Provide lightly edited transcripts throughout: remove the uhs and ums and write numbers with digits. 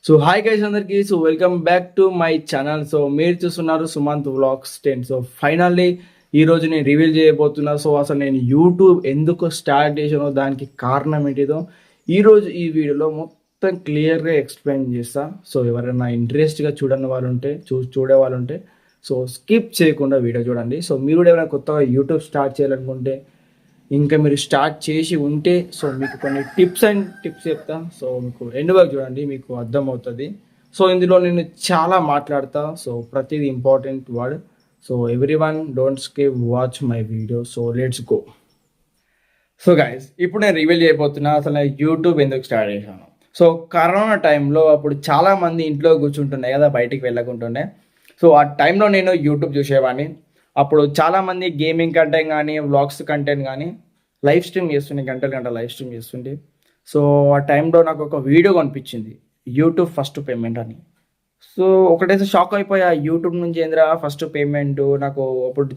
So hi guys అందరికి. So welcome back to my channel. So మీరు చూస్తున్నారు Sumanth vlogs 10. So finally ఈ రోజు నేను రివీల్ చేయబోతున్నా. సో అసలు నేను యూట్యూబ్ ఎందుకు స్టార్ట్ చేసానో దానికి కారణం ఏంటిదో ఈరోజు ఈ వీడియోలో మొత్తం క్లియర్గా ఎక్స్ప్లెయిన్ చేస్తా. సో ఎవరైనా ఇంట్రెస్ట్గా చూడని వాళ్ళు ఉంటే చూడే వాళ్ళు ఉంటే సో స్కిప్ చేయకుండా వీడియో చూడండి. సో మీరు కూడా ఎవరైనా కొత్తగా యూట్యూబ్ స్టార్ట్ చేయాలనుకుంటే ఇంకా మీరు స్టార్ట్ చేసి ఉంటే సో మీకు కొన్ని టిప్స్ చెప్తా. సో మీకు ఎండ్ వరకు చూడండి, మీకు అర్థమవుతుంది. సో ఇందులో నేను చాలా మాట్లాడతా. సో ప్రతిదీ important word. So everyone don't skip watch my video. So let's go. So guys, ఇప్పుడు నేను రివీల్ చేయబోతున్నా అసలు నేను యూట్యూబ్ ఎందుకు స్టార్ట్ చేశాను. సో కరోనా టైంలో అప్పుడు చాలామంది ఇంట్లో కూర్చుంటుండే కదా, బయటికి వెళ్ళకుంటుండే. సో ఆ టైంలో నేను యూట్యూబ్ చూసేవాడిని. అప్పుడు చాలామంది గేమింగ్ కంటెంట్ కానీ వ్లాగ్స్ కంటెంట్ కానీ లైవ్ స్ట్రీమ్ చేస్తుండే, గంటలు లైవ్ స్ట్రీమ్ చేస్తుండే. సో ఆ టైంలో నాకు ఒక వీడియో కనిపించింది, యూట్యూబ్ ఫస్ట్ పేమెంట్ అని. సో ఒకటైతే షాక్ అయిపోయా, యూట్యూబ్ నుంచి ఏంద్రా ఫస్ట్ పేమెంట్. నాకు అప్పుడు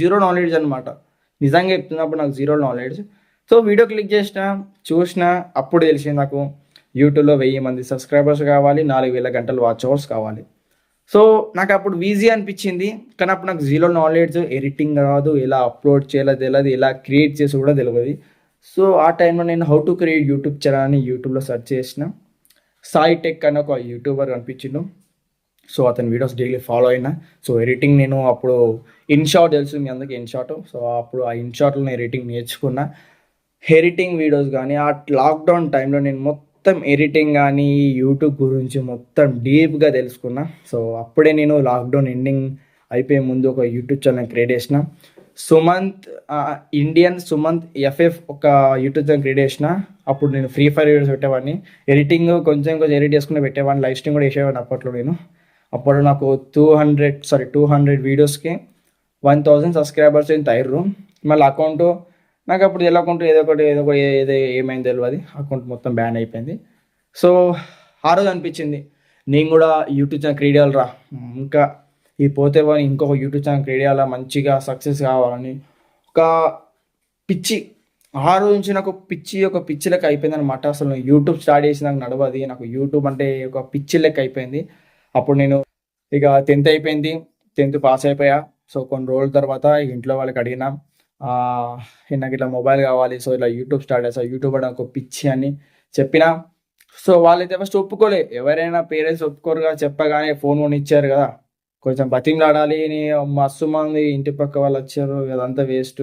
జీరో నాలెడ్జ్ అనమాట. నిజంగా చెప్తున్నప్పుడు నాకు zero knowledge. So video click చూసిన అప్పుడు తెలిసింది నాకు యూట్యూబ్లో 1000 మంది సబ్స్క్రైబర్స్ కావాలి, 4000 గంటలు వాచ్ అవర్స్ కావాలి. సో నాకు అప్పుడు ఈజీ అనిపించింది, కానీ అప్పుడు నాకు జీరో నాలెడ్జ్, ఎడిటింగ్ రాదు, ఎలా అప్లోడ్ చేయాలో తెలియదు, ఎలా క్రియేట్ చేసి కూడా తెలియదు. సో ఆ టైంలో నేను how to create YouTube channel అని యూట్యూబ్లో సెర్చ్ చేసిన. సాయి టెక్ అని ఒక యూట్యూబర్ కనిపించిండు. సో అతని వీడియోస్ డైలీ ఫాలో అయినా. సో ఎడిటింగ్ నేను అప్పుడు ఇన్షాట్ తెలుసు మీ అందరికి, ఇన్షాట్. సో అప్పుడు ఆ ఇన్షాట్లో నేను ఎడిటింగ్ నేర్చుకున్నా. ఎడిటింగ్ వీడియోస్ కానీ ఆ లాక్డౌన్ టైంలో నేను మొత్తం ఎడిటింగ్ కానీ యూట్యూబ్ గురించి మొత్తం డీప్గా తెలుసుకున్నా. సో అప్పుడే నేను లాక్డౌన్ ఎండింగ్ అయిపోయే ముందు ఒక యూట్యూబ్ ఛానల్ క్రియేట్ చేసిన. సుమంత్ ఇండియన్ సుమంత్ ఎఫ్ఎఫ్ ఒక యూట్యూబ్ ఛానల్ క్రియేట్ చేసిన. అప్పుడు నేను ఫ్రీ ఫైర్ వీడియోస్ పెట్టేవాడిని, ఎడిటింగ్ కొంచెం ఎడిట్ చేసుకుని పెట్టేవాడిని, లైవ్ స్ట్రీమ్ కూడా వేసేవాడిని అప్పట్లో నేను. అప్పుడు నాకు 200 వీడియోస్కి 1000 సబ్స్క్రైబర్స్ ఎంత అయ్యారు. మళ్ళీ అకౌంట్ నాకు అప్పుడు అకౌంట్ ఏదో ఒకటి ఏమైంది తెలియదు, అకౌంట్ మొత్తం బ్యాన్ అయిపోయింది. సో ఆ రోజు అనిపించింది నేను కూడా యూట్యూబ్ ఛానల్ క్రియేట్ చేయాలరా, ఇంకా ఈ పోతే పోని ఇంకొక యూట్యూబ్ ఛానల్ క్రియేట్ చేయాలా, మంచిగా సక్సెస్ కావాలని ఒక పిచ్చి. ఆ రోజు నుంచి నాకు ఒక పిచ్చి లెక్క అయిపోయింది అనమాట. అసలు యూట్యూబ్ స్టార్ట్ చేసి నాకు నడవది, నాకు యూట్యూబ్ అంటే ఒక పిచ్చి లెక్క అయిపోయింది. అప్పుడు నేను ఇక 10th అయిపోయింది, 10th పాస్ అయిపోయా. సో కొన్ని రోజుల తర్వాత ఇంట్లో వాళ్ళకి అడిగినా, నాకు ఇట్లా మొబైల్ కావాలి, సో ఇలా యూట్యూబ్ స్టార్ట్ చేస్తా, యూట్యూబ్ నాకు పిచ్చి అని చెప్పినా. సో వాళ్ళైతే ఫస్ట్ ఒప్పుకోలే, ఎవరైనా పేరెంట్స్ ఒప్పుకోరుగా, చెప్పగానే ఫోన్ కొనిచ్చారు కదా, కొంచెం బతిమలాడాలి. మస్తు మంది ఇంటి పక్క వాళ్ళు వచ్చారు, అదంతా వేస్ట్,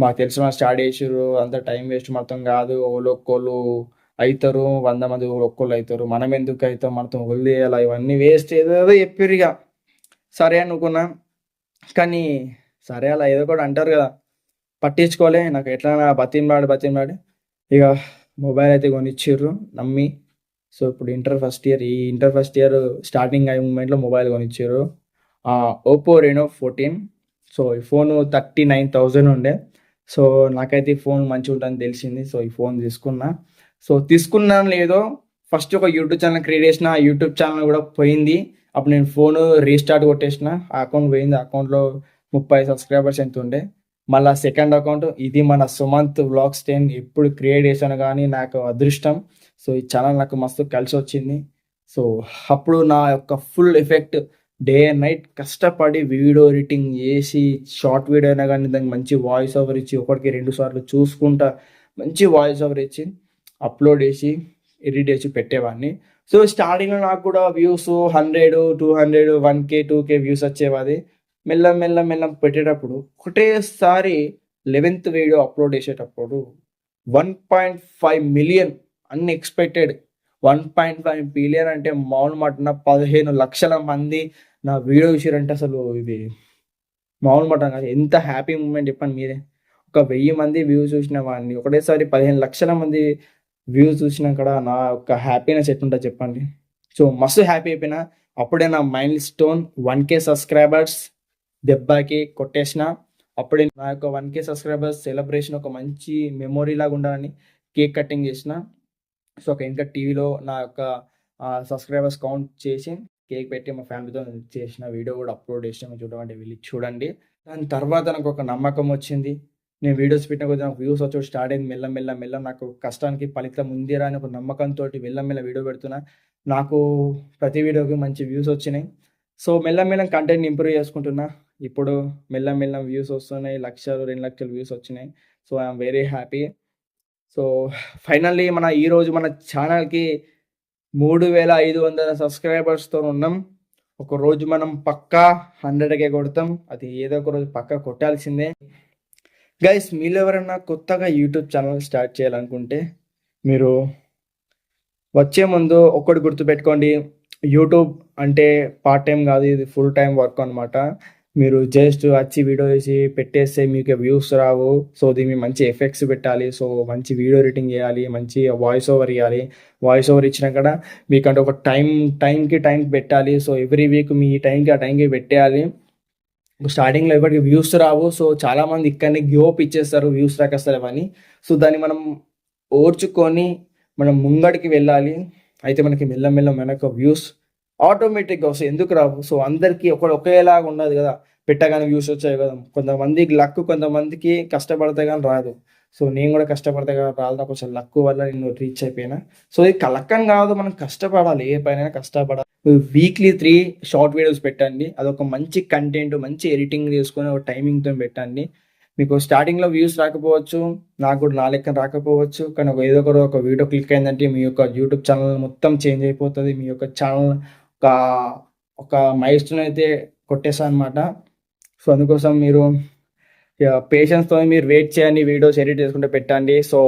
మాకు తెలిసిన స్టార్ట్ చేసారు, అంతా టైం వేస్ట్ మొత్తం కాదు, ఒక్కోళ్ళు అవుతారు, 100 మంది ఒక్కోళ్ళు అవుతారు, మనం ఎందుకు అవుతాం, మనతో వదిలేయాలి, ఇవన్నీ వేస్ట్ ఏదో చెప్పారు. ఇక సరే అనుకున్నా, కానీ సరే అలా ఏదో కూడా అంటారు కదా, పట్టించుకోలే. నాకు ఎట్లా బతిమలాడి ఇక మొబైల్ అయితే కొనిచ్చిర్రు నమ్మి. సో ఇప్పుడు ఇంటర్ ఫస్ట్ ఇయర్ స్టార్టింగ్ అయ్యే మూమెంట్లో మొబైల్ కొనిచ్చారు, ఓపో రెనో 14. సో ఈ ఫోన్ 39,000 ఉండే. సో నాకైతే ఈ ఫోన్ మంచిగా ఉంటుందని తెలిసింది. సో ఈ ఫోన్ తీసుకున్నాను లేదో, ఫస్ట్ ఒక యూట్యూబ్ ఛానల్ క్రియేట్ చేసిన, యూట్యూబ్ ఛానల్ కూడా పోయింది. అప్పుడు నేను ఫోన్ రీస్టార్ట్ కొట్టేసిన, ఆ అకౌంట్ పోయింది. అకౌంట్లో 30 సబ్స్క్రైబర్స్ ఎంత ఉండే. మళ్ళీ సెకండ్ అకౌంట్ ఇది మన సుమంత్ వ్లాగ్స్ 10 ఎప్పుడు క్రియేట్ చేశాను, కానీ నాకు అదృష్టం. సో ఈ ఛానల్ నాకు మస్తు కలిసి వచ్చింది. సో అప్పుడు నా యొక్క full effect, day and night కష్టపడి వీడియో ఎడిటింగ్ చేసి, షార్ట్ వీడియో అయినా కానీ దానికి మంచి వాయిస్ ఓవర్ ఇచ్చి, ఒకటికి 2 సార్లు చూసుకుంటా మంచి వాయిస్ ఓవర్ ఇచ్చి అప్లోడ్ చేసి ఎడిట్ చేసి పెట్టేవాడిని. సో స్టార్టింగ్లో నాకు కూడా వ్యూస్ 100, 200, 1K 2K వ్యూస్ వచ్చేవాది. మెల్ల పెట్టేటప్పుడు ఒకటేసారి 11th వీడియో అప్లోడ్ చేసేటప్పుడు 1.5 మిలియన్ అన్ఎక్స్పెక్టెడ్. 1.5 మిలియన్ అంటే మామూలు మాట, 15 లక్షల మంది నా వీడియో చూసారంటే అసలు ఇది మామూలు మాట కాదు. ఎంత హ్యాపీ మూమెంట్ చెప్పండి మీరే. ఒక 1000 మంది వ్యూస్ చూసిన వాడిని ఒకటేసారి 15 లక్షల మంది వ్యూస్ చూసినా కూడా నా యొక్క హ్యాపీనెస్ ఎట్లుంటుంది చెప్పండి. సో మస్తు హ్యాపీ అయిపోయినా. అప్పుడే నా మైల్ స్టోన్ 1K సబ్స్క్రైబర్స్ దెబ్బకి కొట్టేసిన. అప్పుడే నా యొక్క 1K సబ్స్క్రైబర్స్ సెలబ్రేషన్ ఒక మంచి మెమొరీ లాగా ఉండాలని కేక్ కటింగ్ చేసిన. సో ఒక ఇంకా టీవీలో నా యొక్క సబ్స్క్రైబర్స్ కౌంట్ చేసి కేక్ పెట్టి మా ఫ్యామిలీతో చేసిన వీడియో కూడా అప్లోడ్ చేసిన, చూడమంటే వెళ్ళి చూడండి. దాని తర్వాత నాకు ఒక నమ్మకం వచ్చింది. నేను వీడియోస్ పెట్టిన కొద్దిగా నాకు వ్యూస్ వచ్చి స్టార్ట్ అయింది. మెల్ల నాకు కష్టానికి ఫలితం ఉందిరా అని ఒక నమ్మకంతో మెల్ల వీడియో పెడుతున్నా. నాకు ప్రతి వీడియోకి మంచి వ్యూస్ వచ్చినాయి. సో మెల్లమెల్ల కంటెంట్ ఇంప్రూవ్ చేసుకుంటున్నా. ఇప్పుడు మెల్లమెల్ల వ్యూస్ వస్తున్నాయి. 1,00,000, 2,00,000 వ్యూస్ వచ్చినాయి. So I am very happy. So finally ఈరోజు మన ఛానల్‌కి 3,500 సబ్స్క్రైబర్స్‌తో ఉన్నాం. ఒకరోజు మనం పక్కా 100K కొడతాం. అది ఏదో ఒక రోజు పక్కా కొట్టాల్సిందే. గైస్ మీలో ఎవరైనా కొత్తగా యూట్యూబ్ ఛానల్ స్టార్ట్ చేయాలనుకుంటే మీరు వచ్చే ముందు ఒక్కటి గుర్తుపెట్టుకోండి. యూట్యూబ్ అంటే పార్ట్ టైం కాదు, ఇది ఫుల్ టైం వర్క్ అనమాట. మీరు జస్ట్ వచ్చి వీడియో చేసి పెట్టేస్తే మీకు వ్యూస్ రావు. సో దీన్ని మంచి ఎఫెక్ట్స్ పెట్టాలి. సో మంచి వీడియో ఎడిటింగ్ చేయాలి, మంచి వాయిస్ ఓవర్ ఇవ్వాలి. వాయిస్ ఓవర్ ఇచ్చినాక మీకంటే ఒక టైంకి పెట్టాలి. సో ఎవ్రీ వీక్ మీ టైంకి ఆ టైంకి పెట్టేయాలి. స్టార్టింగ్లో ఎవరికి వ్యూస్ రావు. సో చాలామంది ఇక్కడనే గివ్ అప్ ఇచ్చేస్తారు, వ్యూస్ రాకేస్తారేమని. సో దాన్ని మనం ఓర్చుకొని మనం ముంగడికి వెళ్ళాలి. అయితే మనకి మెల్లమెల్ల మనకు వ్యూస్ ఆటోమేటిక్గా వస్తాయి. ఎందుకు రావు? సో అందరికీ ఒకేలాగా ఉండదు కదా. పెట్టగానే వ్యూస్ వచ్చాయి కదా. కొంతమందికి లక్, కొంతమందికి కష్టపడితే కానీ రాదు. సో నేను కూడా కష్టపడితే కానీ రాదు. నాకు కొంచెం లక్ వల్ల నేను రీచ్ అయిపోయినా. సో ఇది లక్ అని కాదు, మనం కష్టపడాలి. ఏ పైన కష్టపడాలి. వీక్లీ 3 షార్ట్ వీడియోస్ పెట్టండి. అదొక మంచి కంటెంట్, మంచి ఎడిటింగ్ చేసుకొని ఒక టైమింగ్తో పెట్టండి. మీకు స్టార్టింగ్లో వ్యూస్ రాకపోవచ్చు, నాకు కూడా నా లెక్కన రాకపోవచ్చు. కానీ ఏదో ఒక వీడియో క్లిక్ అయిందంటే మీ యొక్క యూట్యూబ్ ఛానల్ మొత్తం చేంజ్ అయిపోతుంది. మీ యొక్క ఛానల్ ఒక ఒక మైల్‌స్టోన్ అయితే కొట్టేస్తా అనమాట. సో అందుకోసం మీరు పేషెన్స్‌తో మీరు వెయిట్ చేయండి. వీడియోస్ ఎడిట్ చేసుకుంటూ పెట్టండి. సో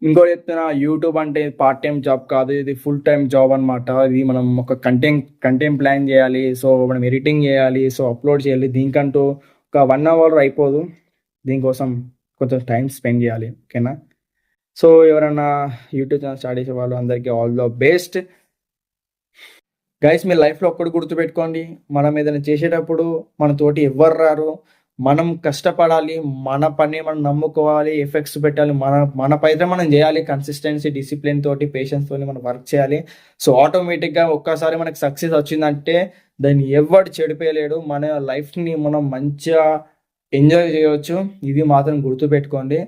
ఇంకోటి చెప్తున్నా, యూట్యూబ్ అంటే పార్ట్ టైం జాబ్ కాదు, ఇది ఫుల్ టైం జాబ్ అనమాట. ఇది మనం ఒక కంటెంట్ ప్లాన్ చేయాలి. సో మనం ఎడిటింగ్ చేయాలి. సో అప్లోడ్ చేయాలి. దీనికంటూ ఒక 1 అవర్ అయిపోదు. దీనికోసం కొంచెం టైం స్పెండ్ చేయాలి. ఓకేనా? సో ఎవరైనా యూట్యూబ్ ఛానల్ స్టార్ట్ చేసే వాళ్ళు అందరికీ ఆల్ ద బెస్ట్. గైస్ మీ లైఫ్లో ఒక్కటి గుర్తుపెట్టుకోండి, మనం ఏదైనా చేసేటప్పుడు మనతోటి ఎవ్వరు రారు. మనం కష్టపడాలి, మన పని మనం నమ్ముకోవాలి, ఎఫెక్ట్స్ పెట్టాలి, మన పైన మనం చేయాలి. కన్సిస్టెన్సీ, డిసిప్లిన్ తోటి, పేషెన్స్ తోటి మనం వర్క్ చేయాలి. సో ఆటోమేటిక్గా ఒక్కసారి మనకి సక్సెస్ వచ్చిందంటే దాన్ని ఎవడు చెడిపోయలేడు. మన లైఫ్ని మనం మంచిగా ఎంజాయ్ చేయవచ్చు. ఇది మాత్రం గుర్తుపెట్టుకోండి.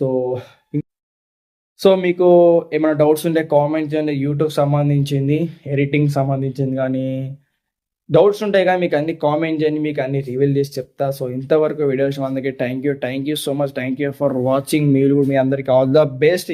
సో సో మీకు ఏమైనా డౌట్స్ ఉంటే కామెంట్ చేయండి. యూట్యూబ్ సంబంధించింది, ఎడిటింగ్ సంబంధించింది కానీ డౌట్స్ ఉంటాయి కానీ మీకు అన్ని కామెంట్ చేయండి, మీకు అన్ని రివీల్ చేసి చెప్తా. సో ఇంతవరకు వీడియోస్ అందుకే thank you so much. Thank you for watching. మీరు మీ అందరికీ ఆల్ ద బెస్ట్.